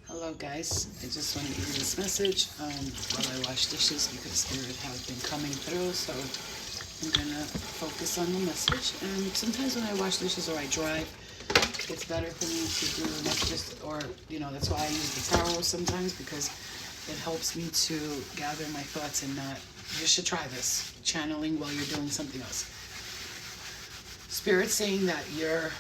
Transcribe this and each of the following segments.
Hello guys, I just want to give you this message while I wash dishes because Spirit has been coming through, so I'm going to focus on the message. And sometimes when I wash dishes or I drive, it's better for me to do messages, or that's why I use the tarot sometimes, because it helps me to gather my thoughts and not, you should try this, channeling while you're doing something else. Spirit's saying that your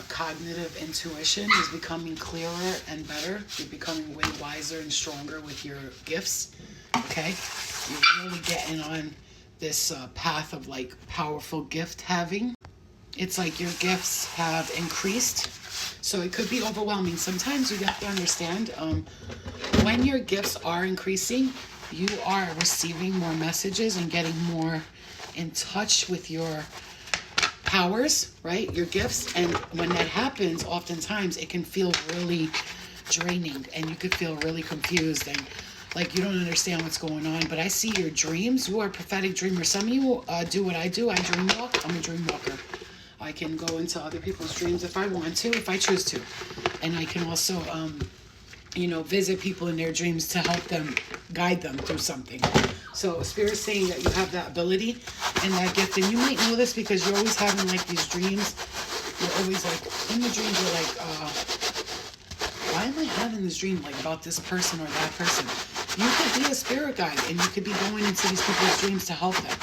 cognitive intuition is becoming clearer and better. You're becoming way wiser and stronger with your gifts. Okay, you're really getting on this path of like powerful gift having. It's like your gifts have increased, so it could be overwhelming. Sometimes you have to understand when your gifts are increasing, you are receiving more messages and getting more in touch with your powers, right? Your gifts. And when that happens, oftentimes it can feel really draining and you could feel really confused and like you don't understand what's going on. But I see your dreams. You are a prophetic dreamer. Some of you do what I do. I dream walk. I'm a dream walker. I can go into other people's dreams if I want to, if I choose to. And I can also, visit people in their dreams to help them, guide them through something. So Spirit's saying that you have that ability and that gift. And you might know this because you're always having like these dreams. You're always like, in the dreams, you're like, why am I having this dream like about this person or that person? You could be a spirit guide and you could be going into these people's dreams to help them.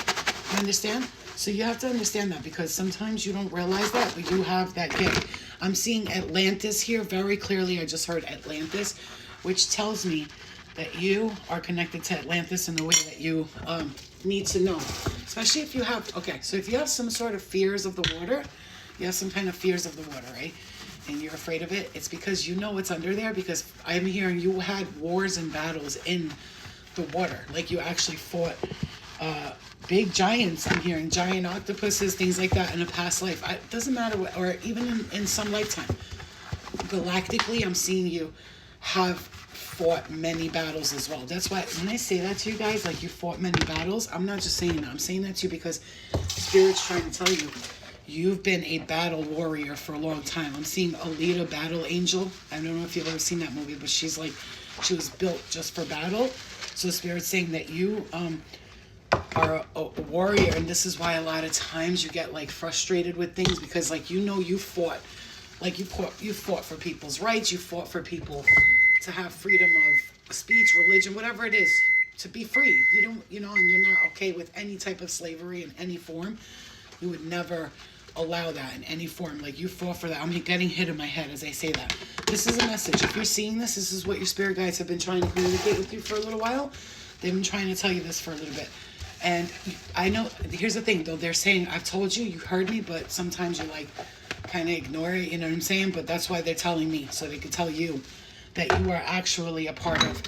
You understand? So you have to understand that because sometimes you don't realize that, but you have that gift. I'm seeing Atlantis here very clearly. I just heard Atlantis, which tells me that you are connected to Atlantis in the way that you need to know. Especially if you have, so if you have some sort of fears of the water, you have some kind of fears of the water, right? And you're afraid of it, it's because you know what's under there, because I'm hearing you had wars and battles in the water. Like you actually fought big giants. I'm hearing giant octopuses, things like that in a past life. It doesn't matter what, or even in some lifetime. Galactically, I'm seeing you have fought many battles as well. That's why when I say that to you guys, like you fought many battles, I'm not just saying that. I'm saying that to you because Spirit's trying to tell you, you've been a battle warrior for a long time. I'm seeing Alita, Battle Angel. I don't know if you've ever seen that movie, but she was built just for battle. So Spirit's saying that you are a warrior, and this is why a lot of times you get like frustrated with things, because like you fought, like you fought for people's rights, you fought for people to have freedom of speech, religion, whatever it is, to be free. You don't, and you're not okay with any type of slavery in any form. You would never allow that in any form. Like you fought for that. I'm getting hit in my head as I say that. This is a message. If you're seeing this is what your spirit guides have been trying to communicate with you for a little while. They've been trying to tell you this for a little bit. And I know, here's the thing though, they're saying, I've told you, you heard me, but sometimes you like kind of ignore it, you know what I'm saying? But that's why they're telling me, so they can tell you that you are actually a part of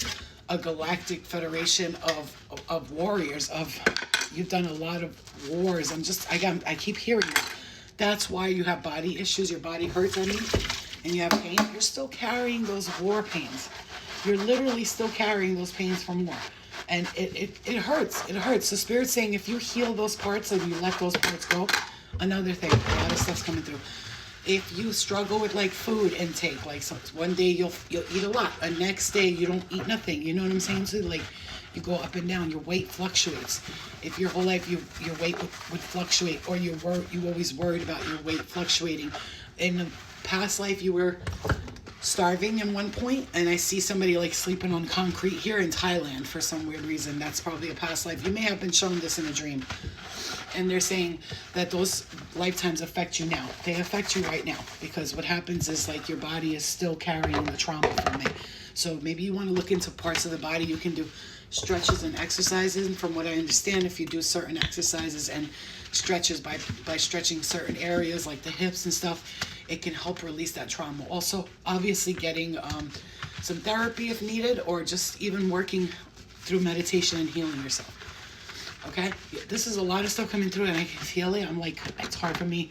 a galactic federation of warriors, you've done a lot of wars. I keep hearing it. That's why you have body issues, your body hurts, and you have pain. You're still carrying those war pains. You're literally still carrying those pains from war. And it hurts. It hurts. So Spirit's saying if you heal those parts and you let those parts go, another thing, a lot of stuff's coming through. If you struggle with like food intake, like one day you'll eat a lot, the next day you don't eat nothing. You know what I'm saying? So like you go up and down, your weight fluctuates. If your whole life your weight would fluctuate, or you always worried about your weight fluctuating. In the past life you were starving at one point, and I see somebody like sleeping on concrete here in Thailand for some weird reason. That's probably a past life. You may have been shown this in a dream, and they're saying that those lifetimes affect you now. They affect you right now, because what happens is like your body is still carrying the trauma from it. So maybe you want to look into parts of the body. You can do stretches and exercises, and from what I understand, if you do certain exercises and stretches by stretching certain areas like the hips and stuff, it can help release that trauma. Also, obviously getting some therapy if needed, or just even working through meditation and healing yourself. Okay? This is a lot of stuff coming through, and I can feel it. I'm like, it's hard for me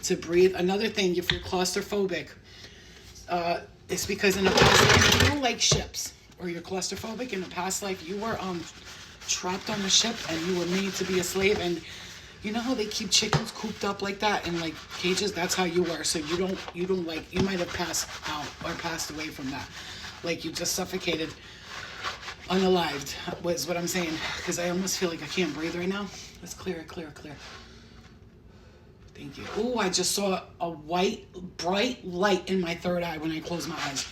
to breathe. Another thing, if you're claustrophobic, it's because in a past life, you don't like ships, or you're claustrophobic. In a past life, you were trapped on a ship, and you were made to be a slave, and you know how they keep chickens cooped up like that in like cages? That's how you were. So you don't like, you might have passed out or passed away from that. like you just suffocated, unalived, was what I'm saying. Because I almost feel like I can't breathe right now. Let's clear it, clear it, clear. Thank you. Oh, I just saw a white, bright light in my third eye when I closed my eyes.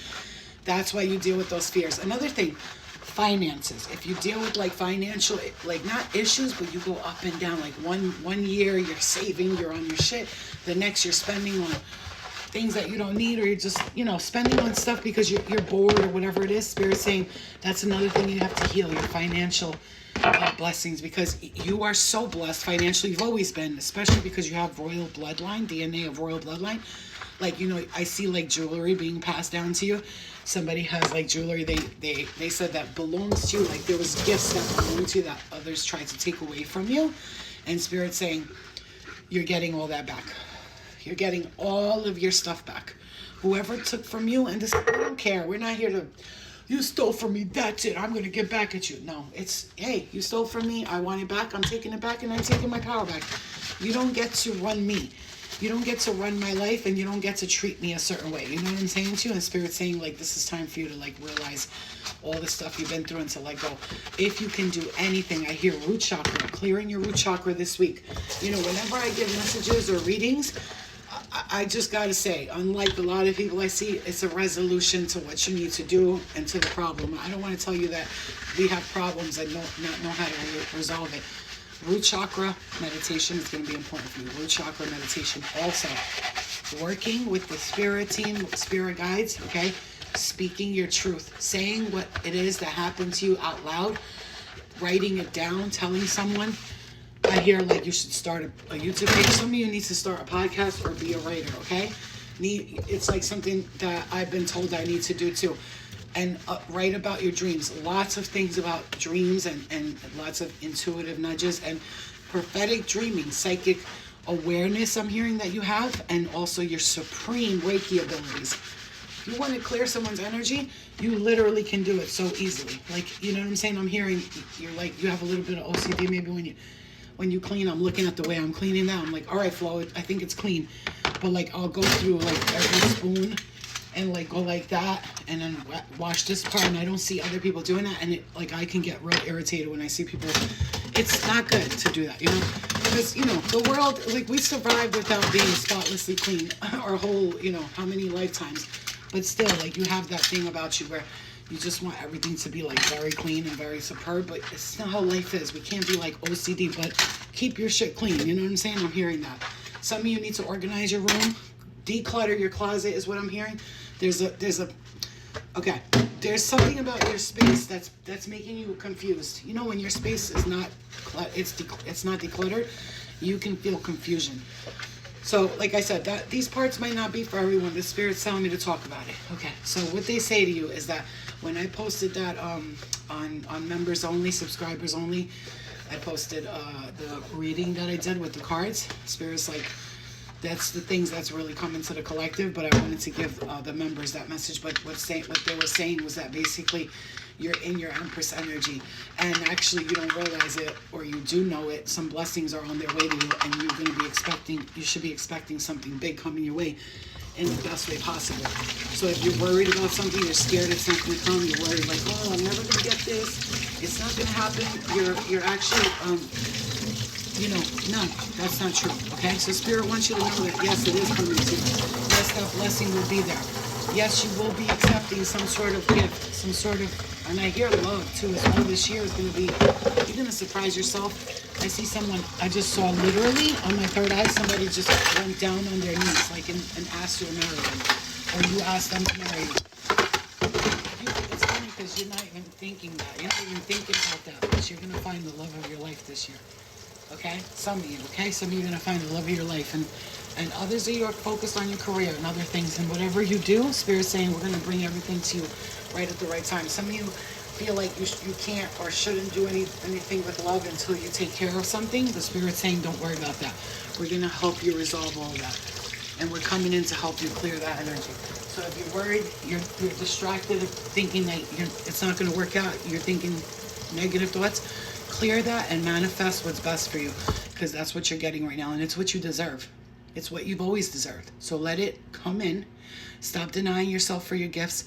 That's why you deal with those fears. Another thing, finances. If you deal with like financial, like not issues, but you go up and down. Like one year you're saving, you're on your shit. The next you're spending on things that you don't need, or you're just, spending on stuff because you're bored or whatever it is. Spirit's saying that's another thing you have to heal, your financial blessings, because you are so blessed financially. You've always been, especially because you have royal bloodline, DNA of royal bloodline. Like, I see like jewelry being passed down to you. Somebody has like jewelry they said that belongs to you. Like there was gifts that belong to you that others tried to take away from you. And Spirit's saying you're getting all that back. You're getting all of your stuff back. Whoever took from you, and this, I don't care. We're not here to, you stole from me, that's it, I'm going to get back at you. No, it's, hey, you stole from me, I want it back, I'm taking it back, and I'm taking my power back. You don't get to run me. You don't get to run my life, and you don't get to treat me a certain way. You know what I'm saying to you? And Spirit's saying, like, this is time for you to, like, realize all the stuff you've been through and to let go. If you can do anything, I hear root chakra, clearing your root chakra this week. Whenever I give messages or readings, I just got to say, unlike a lot of people I see, it's a resolution to what you need to do and to the problem. I don't want to tell you that we have problems and not know how to resolve it. Root chakra meditation is going to be important for you. Root chakra meditation also. Working with the spirit team, spirit guides, okay? Speaking your truth. Saying what it is that happened to you out loud. Writing it down, telling someone. I hear like you should start a YouTube page. Some of you need to start a podcast or be a writer, okay? It's like something that I've been told I need to do too. And write about your dreams. Lots of things about dreams and lots of intuitive nudges and prophetic dreaming, psychic awareness I'm hearing that you have, and also your supreme Reiki abilities. If you want to clear someone's energy, you literally can do it so easily. Like, you know what I'm saying? I'm hearing you're like, you have a little bit of OCD maybe when you clean. I'm looking at the way I'm cleaning now. I'm like, all right, Flo, I think it's clean. But like, I'll go through like every spoon and like go like that and then wash this part, and I don't see other people doing that, and it, like, I can get real irritated when I see people. It's not good to do that, because the world, like, we survived without being spotlessly clean our whole, how many lifetimes. But still, like, you have that thing about you where you just want everything to be like very clean and very superb, but it's not how life is. We can't be like OCD, but keep your shit clean. You know what I'm saying? I'm hearing that. Some of you need to organize your room, declutter your closet is what I'm hearing. There's something about your space that's making you confused. When your space is not, it's not decluttered, you can feel confusion. So, like I said, that these parts might not be for everyone. The Spirit's telling me to talk about it. Okay. So what they say to you is that when I posted that on members only, subscribers only, I posted the reading that I did with the cards. Spirit's like, that's the things that's really coming to the collective, but I wanted to give the members that message. But what they were saying was that basically you're in your Empress energy, and actually you don't realize it, or you do know it. Some blessings are on their way to you, and you should be expecting something big coming your way in the best way possible. So if you're worried about something, you're scared it's not going to come, you're worried like, oh, I'm never going to get this, it's not going to happen, you're actually, no, that's not true, okay? So Spirit wants you to know that, yes, it is coming to you. Yes, that blessing will be there. Yes, you will be accepting some sort of gift, some sort of, and I hear love too as well. This year is going to be, you're going to surprise yourself. I see someone, I just saw literally on my third eye, somebody just went down on their knees, like, and asked you to marry them. Or you asked them to marry you. It's funny because you're not even thinking that. You're not even thinking about that, but you're going to find the love of your life this year. Okay? Some of you, okay? Some of you are going to find the love of your life. And others of you are focused on your career and other things. And whatever you do, Spirit's saying we're going to bring everything to you right at the right time. Some of you feel like you can't or shouldn't do anything with love until you take care of something. The Spirit's saying don't worry about that. We're going to help you resolve all of that. And we're coming in to help you clear that energy. So if you're worried, you're distracted, thinking that it's not going to work out, you're thinking negative thoughts, clear that and manifest what's best for you, because that's what you're getting right now, and it's what you deserve. It's what you've always deserved. So let it come in. Stop denying yourself for your gifts.